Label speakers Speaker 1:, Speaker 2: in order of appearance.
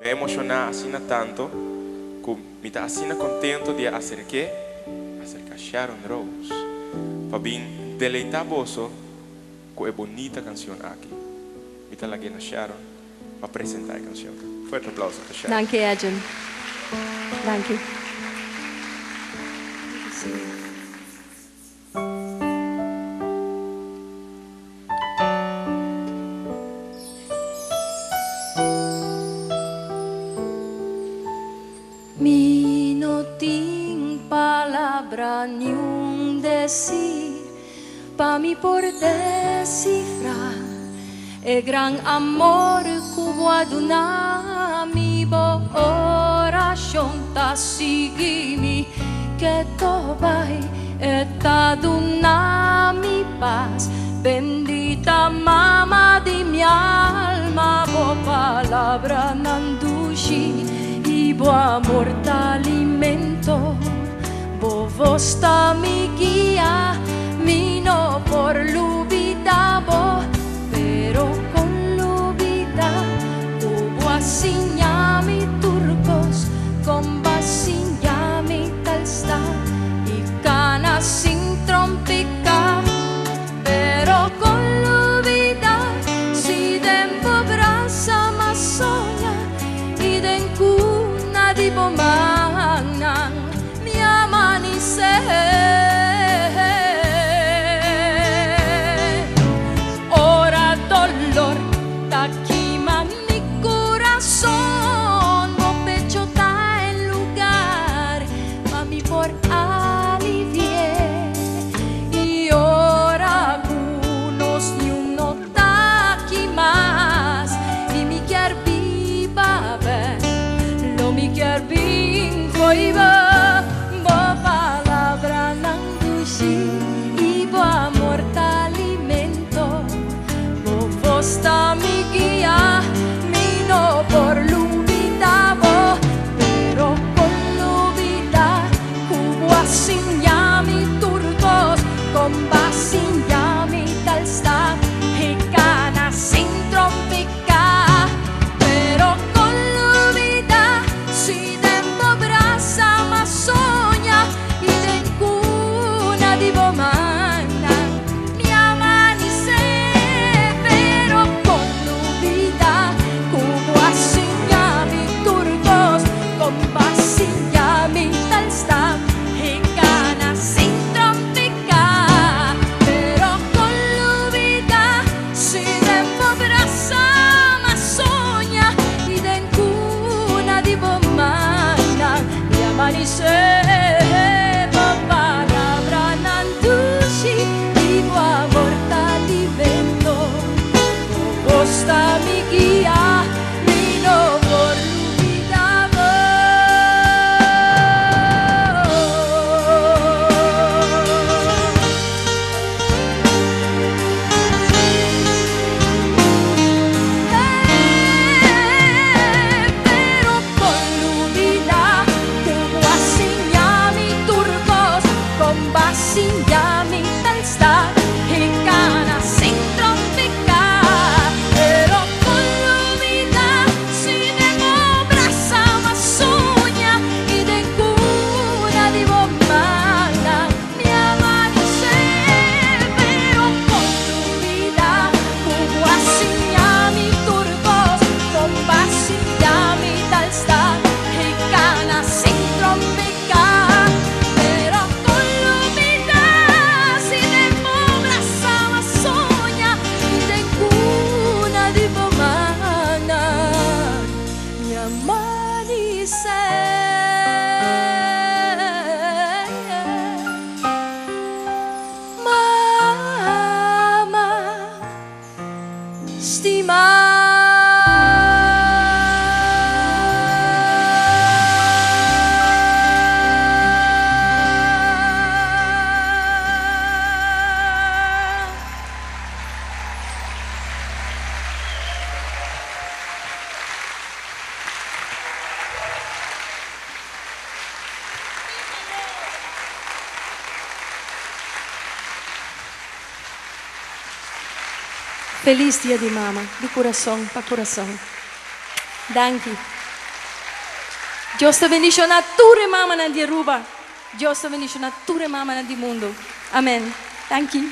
Speaker 1: Me emociona así tanto que me está así contento de acercar Sharon Rose para bien deleitar vos con esta bonita canción aquí. Me está la guena Sharon para presentar la canción. Fuerte aplauso para Sharon.
Speaker 2: Danke, Ercan. Danke. Mi no tengo palabra ni un decir pa' mi por descifrar el gran amor que guarduna mi oración ta sigimi que to vai eta duna mi paz bendita mamá de mi alma bo palabra nandushi y bo amor ta alimento bo vos ta mi guía mi no por lubida bo pero con lubida bo asignami turcos con basignami talsta y cana sin trompica pero con lubida si tempo brasa ma sogna y den cuna di bomagna mi amani se ora dolor ta quima mi corazón no pecho ta en lugar mami por aliviar y ora unos ni uno ta aquí más y mi quier viva ver lo mi quier bin coiba bo palabra nandushi y bo amor ta alimento bo vos ta mi guía mi no por lubida bo pero con lubida cubo asignami turcos con basignami talsta y cana sin trompica pero con lubida si tempo brasa ma sogna y de cuna di bomana mi amani se pero con lubida cubo asignami turcos con basignami talsta y cana sin trompica pero con lubida si tempo brasa ma sogna y de cuna di bomana mi amani se palabra nandushi y bo amor ta alimento vos ta mi guía mi no por lubida pero con lubida cubo asignami turcos con basignami talsta y cana sin trompica pero con lubida si tempo brasa ma sogna y de cuna di bomana mi amani se pero con lubida cubo asignami turcos con basignami talsta y cana sin trompica pero con lubida si tempo brasa ma sogna y de cuna di bomana mi amani se mama Feliz Dia de Mama, de coração para coração. Danke. Dios te bendicionar ture mama na di Aruba. Dios te bendicionar ture mama na di mundo. Amen. Thank you.